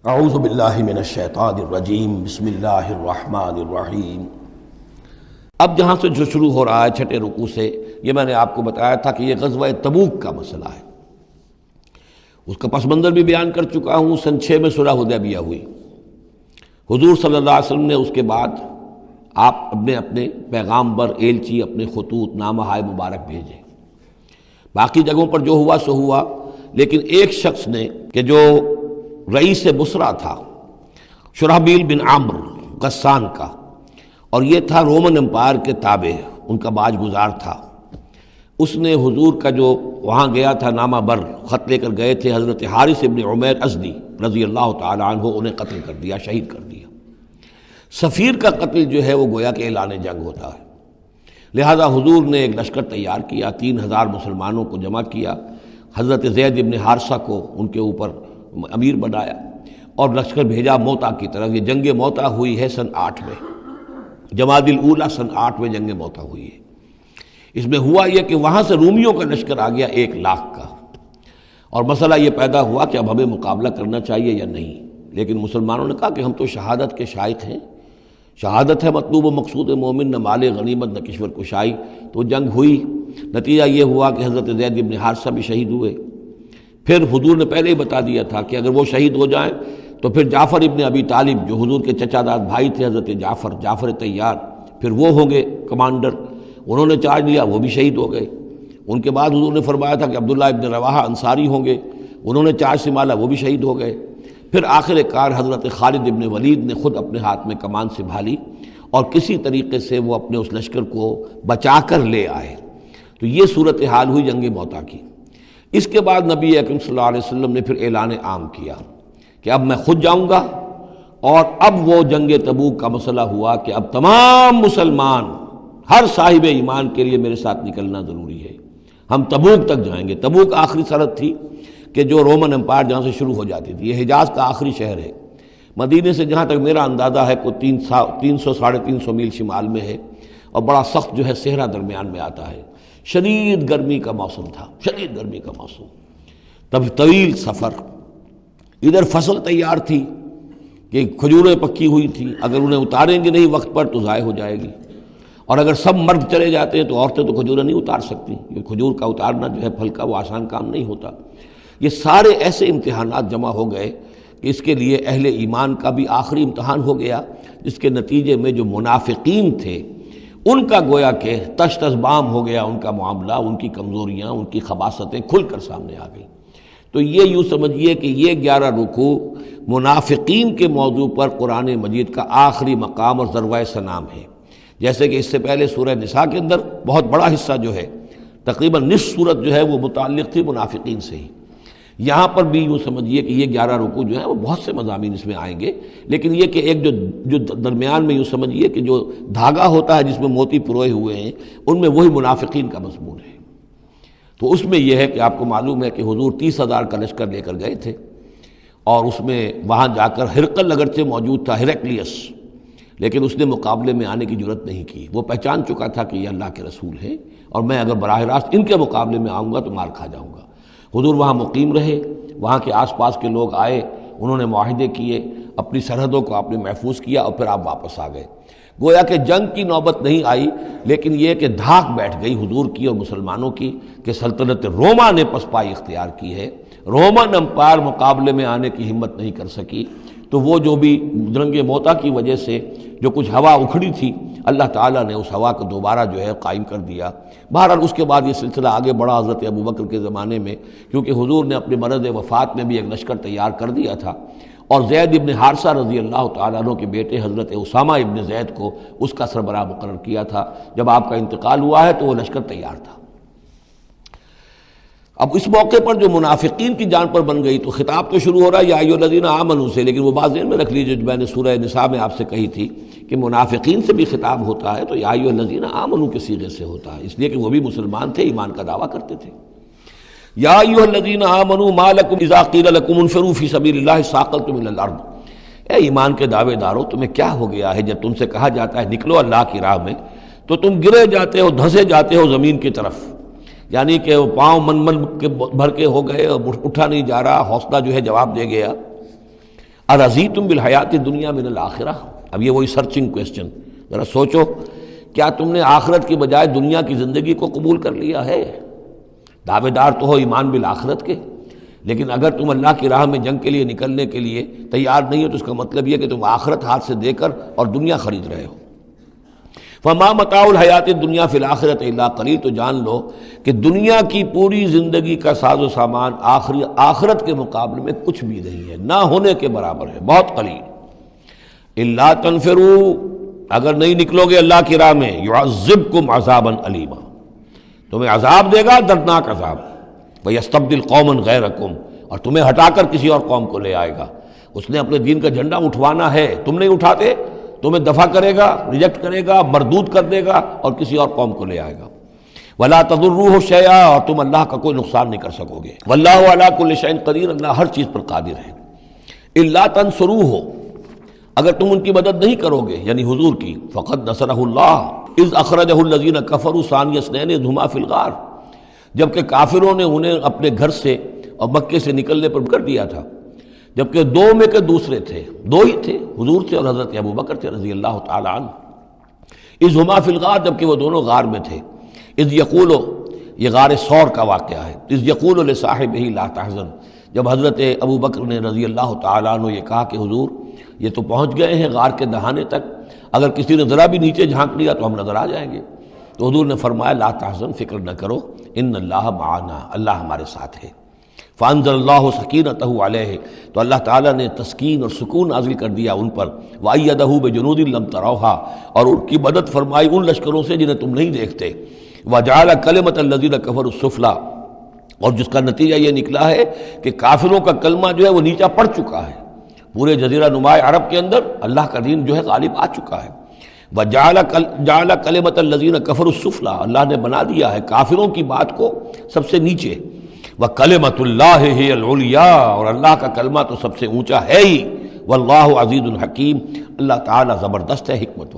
اعوذ باللہ من الشیطان الرجیم بسم اللہ الرحمن الرحیم۔ اب جہاں سے جو شروع ہو رہا ہے چھٹے رکوع سے، یہ میں نے آپ کو بتایا تھا کہ یہ غزوہ تبوک کا مسئلہ ہے۔ اس کا پس منظر بھی بیان کر چکا ہوں۔ سن 6 میں صلح حدیبیہ ہوئی۔ حضور صلی اللہ علیہ وسلم نے اس کے بعد آپ اپنے پیغامبر، ایلچی، اپنے خطوط، نامہ مبارک بھیجے۔ باقی جگہوں پر جو ہوا سو ہوا، لیکن ایک شخص نے کہ جو رئیس بصرہ تھا، شرحبیل بن عمرو غسان کا، اور یہ تھا رومن امپائر کے تابع، ان کا باج گزار تھا، اس نے حضور کا جو وہاں گیا تھا نامہ بر خط لے کر گئے تھے حضرت حارث ابن عمیر ازدی رضی اللہ تعالی عنہ، انہیں قتل کر دیا، شہید کر دیا۔ سفیر کا قتل جو ہے وہ گویا کہ اعلان جنگ ہوتا ہے، لہذا حضور نے ایک لشکر تیار کیا، 3000 مسلمانوں کو جمع کیا، حضرت زید ابن حارثہ کو ان کے اوپر امیر بنایا اور لشکر بھیجا موتا کی طرف۔ یہ جنگ موتا ہوئی ہے سن 8 میں، جمادی الاولیٰ سن 8 میں جنگ موتا ہوئی ہے۔ اس میں ہوا یہ کہ وہاں سے رومیوں کا لشکر آ گیا 1 لاکھ کا، اور مسئلہ یہ پیدا ہوا کہ اب ہمیں مقابلہ کرنا چاہیے یا نہیں، لیکن مسلمانوں نے کہا کہ ہم تو شہادت کے شائق ہیں، شہادت ہے مطلوب و مقصود مومن، نہ مال غنیمت نہ کشور کشائی۔ تو جنگ ہوئی، نتیجہ یہ ہوا کہ حضرت زید بن حارثہ بھی شہید ہوئے۔ پھر حضور نے پہلے ہی بتا دیا تھا کہ اگر وہ شہید ہو جائیں تو پھر جعفر ابن ابی طالب جو حضور کے چچا داد بھائی تھے، حضرت جعفر طیار، پھر وہ ہوں گے کمانڈر، انہوں نے چارج لیا، وہ بھی شہید ہو گئے۔ ان کے بعد حضور نے فرمایا تھا کہ عبداللہ ابن رواحہ انصاری ہوں گے، انہوں نے چارج سنبھالا، وہ بھی شہید ہو گئے۔ پھر آخر کار حضرت خالد ابن ولید نے خود اپنے ہاتھ میں کمان سنبھالی اور کسی طریقے سے وہ اپنے اس لشکر کو بچا کر لے آئے۔ تو یہ صورتحال ہوئی جنگ موتا کی۔ اس کے بعد نبی اکرم صلی اللہ علیہ وسلم نے پھر اعلان عام کیا کہ اب میں خود جاؤں گا، اور اب وہ جنگ تبوک کا مسئلہ ہوا کہ اب تمام مسلمان، ہر صاحب ایمان کے لیے میرے ساتھ نکلنا ضروری ہے، ہم تبوک تک جائیں گے۔ تبوک آخری سرحد تھی کہ جو رومن امپائر جہاں سے شروع ہو جاتی تھی، یہ حجاز کا آخری شہر ہے، مدینے سے جہاں تک میرا اندازہ ہے کوئی 300 ساڑھے 300 میل شمال میں ہے، اور بڑا سخت جو ہے صحرا درمیان میں آتا ہے۔ شدید گرمی کا موسم تھا، شدید گرمی کا موسم، تب طویل سفر۔ ادھر فصل تیار تھی کہ کھجوریں پکی ہوئی تھی، اگر انہیں اتاریں گے نہیں وقت پر تو ضائع ہو جائے گی، اور اگر سب مرد چلے جاتے ہیں تو عورتیں تو کھجوریں نہیں اتار سکتی، یہ کھجور کا اتارنا جو ہے پھل کا وہ آسان کام نہیں ہوتا۔ یہ سارے ایسے امتحانات جمع ہو گئے کہ اس کے لیے اہل ایمان کا بھی آخری امتحان ہو گیا، جس کے نتیجے میں جو منافقین تھے ان کا گویا کہ تش تش بام ہو گیا، ان کا معاملہ، ان کی کمزوریاں، ان کی خباثتیں کھل کر سامنے آ گئیں۔ تو یہ یوں سمجھیے کہ یہ 11 رکوع منافقین کے موضوع پر قرآن مجید کا آخری مقام اور ذروہ سنام ہے۔ جیسے کہ اس سے پہلے سورہ نساء کے اندر بہت بڑا حصہ جو ہے، تقریباً نصف سورت جو ہے وہ متعلق تھی منافقین سے ہی۔ یہاں پر بھی یوں سمجھیے کہ یہ 11 رکوع جو ہیں وہ بہت سے مضامین اس میں آئیں گے، لیکن یہ کہ ایک جو درمیان میں یوں سمجھیے کہ جو دھاگا ہوتا ہے جس میں موتی پروئے ہوئے ہیں، ان میں وہی منافقین کا مضمون ہے۔ تو اس میں یہ ہے کہ آپ کو معلوم ہے کہ حضور 30,000 کا لشکر لے کر گئے تھے، اور اس میں وہاں جا کر ہرقل اگرچہ موجود تھا، ہیرکلیس، لیکن اس نے مقابلے میں آنے کی جرت نہیں کی۔ وہ پہچان چکا تھا کہ یہ اللہ کے رسول ہیں، اور میں اگر براہ راست ان کے مقابلے میں آؤں گا تو مار کھا جاؤں گا۔ حضور وہاں مقیم رہے، وہاں کے آس پاس کے لوگ آئے، انہوں نے معاہدے کیے، اپنی سرحدوں کو آپ نے محفوظ کیا، اور پھر آپ واپس آ گئے۔ گویا کہ جنگ کی نوبت نہیں آئی، لیکن یہ کہ دھاک بیٹھ گئی حضور کی اور مسلمانوں کی کہ سلطنت روما نے پسپائی اختیار کی ہے، رومن امپائر مقابلے میں آنے کی ہمت نہیں کر سکی۔ تو وہ جو بھی جنگ موتا کی وجہ سے جو کچھ ہوا اکھڑی تھی، اللہ تعالیٰ نے اس ہوا کو دوبارہ جو ہے قائم کر دیا۔ بہرحال اس کے بعد یہ سلسلہ آگے بڑھا حضرت ابوبکر کے زمانے میں، کیونکہ حضور نے اپنے مرض وفات میں بھی ایک لشکر تیار کر دیا تھا، اور زید ابن حارثہ رضی اللہ تعالیٰ عنہ کے بیٹے حضرت اسامہ ابن زید کو اس کا سربراہ مقرر کیا تھا۔ جب آپ کا انتقال ہوا ہے تو وہ لشکر تیار تھا۔ اب اس موقع پر جو منافقین کی جان پر بن گئی، تو خطاب تو شروع ہو رہا ہے یا ایھا الذین آمنوا سے، لیکن وہ بات ذہن میں رکھ لیجیے جو میں نے سورہ نساء میں آپ سے کہی تھی کہ منافقین سے بھی خطاب ہوتا ہے تو یا ایھا الذین آمنوا کے صیغے سے ہوتا ہے، اس لیے کہ وہ بھی مسلمان تھے، ایمان کا دعویٰ کرتے تھے۔ یا ایھا الذین آمنوا ما لکم اذا قیل لکم انفروا فی سبیل اللہ ثاقلتم الی الارض، اے ایمان کے دعوے دارو، تمہیں کیا ہو گیا ہے جب تم سے کہا جاتا ہے نکلو اللہ کی راہ میں تو تم گرے جاتے ہو، دھنسے جاتے ہو زمین کی طرف، یعنی کہ وہ پاؤں من کے بھر کے ہو گئے اور اٹھا نہیں جا رہا، حوصلہ جو ہے جواب دے گیا۔ ارضیتم بالحیات الدنیا من الآخرہ، اب یہ وہی سرچنگ کویسچن، ذرا سوچو کیا تم نے آخرت کی بجائے دنیا کی زندگی کو قبول کر لیا ہے؟ دعوے دار تو ہو ایمان بالآخرت کے، لیکن اگر تم اللہ کی راہ میں جنگ کے لیے نکلنے کے لیے تیار نہیں ہو تو اس کا مطلب یہ کہ تم آخرت ہاتھ سے دے کر اور دنیا خرید رہے ہو۔ فما متاع الحیات الدنیا فی الآخرۃ الا قلیل، تو جان لو کہ دنیا کی پوری زندگی کا ساز و سامان آخرت کے مقابلے میں کچھ بھی نہیں ہے، نہ ہونے کے برابر ہے، بہت قلیل۔ الا تنفروا، اگر نہیں نکلو گے اللہ کی راہ میں، یعذبکم عذابا علیما، تمہیں عذاب دے گا، دردناک عذاب۔ وَيَسْتَبْدِلْ قَوْمًا غَيْرَكُمْ، اور تمہیں ہٹا کر کسی اور قوم کو لے آئے گا۔ اس نے اپنے دین کا جھنڈا اٹھوانا ہے، تم نہیں اٹھاتے، تمہیں دفع کرے گا، ریجیکٹ کرے گا، مردود کر دے گا اور کسی اور قوم کو لے آئے گا۔ وَلَا تَضُرُّوهُ شَيْئًا، اور تم اللہ کا کوئی نقصان نہیں کر سکو گے۔ وَاللَّهُ عَلَىٰ كُلِّ شَيْءٍ قَدِيرٌ، اللہ ہر چیز پر قادر ہے۔ إِلَّا تَنصُرُوهُ، اگر تم ان کی مدد نہیں کرو گے، یعنی حضور کی، فَقَدْ نَصَرَهُ اللَّهُ إِذْ أَخْرَجَهُ الَّذِينَ كَفَرُوا ثَانِيَ اثْنَيْنِ إِذْ هُمَا فِي الْغَارِ، جبکہ کافروں نے انہیں اپنے گھر سے اور مکے سے نکلنے پر کر دیا تھا، جبکہ دو میں کے دوسرے تھے، دو ہی تھے، حضور تھے اور حضرت ابوبکر تھے رضی اللہ تعالی عنہ۔ اذ ہما فی الغار، جبکہ وہ دونوں غار میں تھے۔ اذ یقول، یہ غار ثور کا واقعہ ہے۔ اذ یقول لصاحبہ لا تحزن، جب حضرت ابوبکر نے رضی اللہ تعالی عنہ یہ کہا کہ حضور یہ تو پہنچ گئے ہیں غار کے دہانے تک، اگر کسی نے ذرا بھی نیچے جھانک لیا تو ہم نظر آ جائیں گے۔ تو حضور نے فرمایا لا تحزن، فکر نہ کرو، ان اللہ معنا، اللہ ہمارے ساتھ ہے۔ فانزل اللہ سکینتہ علیہ، تو اللہ تعالیٰ نے تسکین اور سکون نازل کر دیا ان پر۔ وأیدہ بجنود لم تروہا، اور ان کی مدد فرمائی ان لشکروں سے جنہیں تم نہیں دیکھتے۔ وجعل کلمۃ الذین کفروا السفلی، اور جس کا نتیجہ یہ نکلا ہے کہ کافروں کا کلمہ جو ہے وہ نیچا پڑ چکا ہے، پورے جزیرہ نما عرب کے اندر اللہ کا دین جو ہے غالب آ چکا ہے۔ وجعل کلمۃ الذین کفروا السفلی، اللہ نے بنا دیا ہے کافروں کی بات کو سب سے نیچے۔ وَكَلِمَةُ اللَّهِ هِيَ الْعُلْيَا، اور اللہ کا کلمہ تو سب سے اونچا ہے ہی۔ واللہ عزیز الحکیم، اللہ تعالیٰ زبردست ہے، حکمت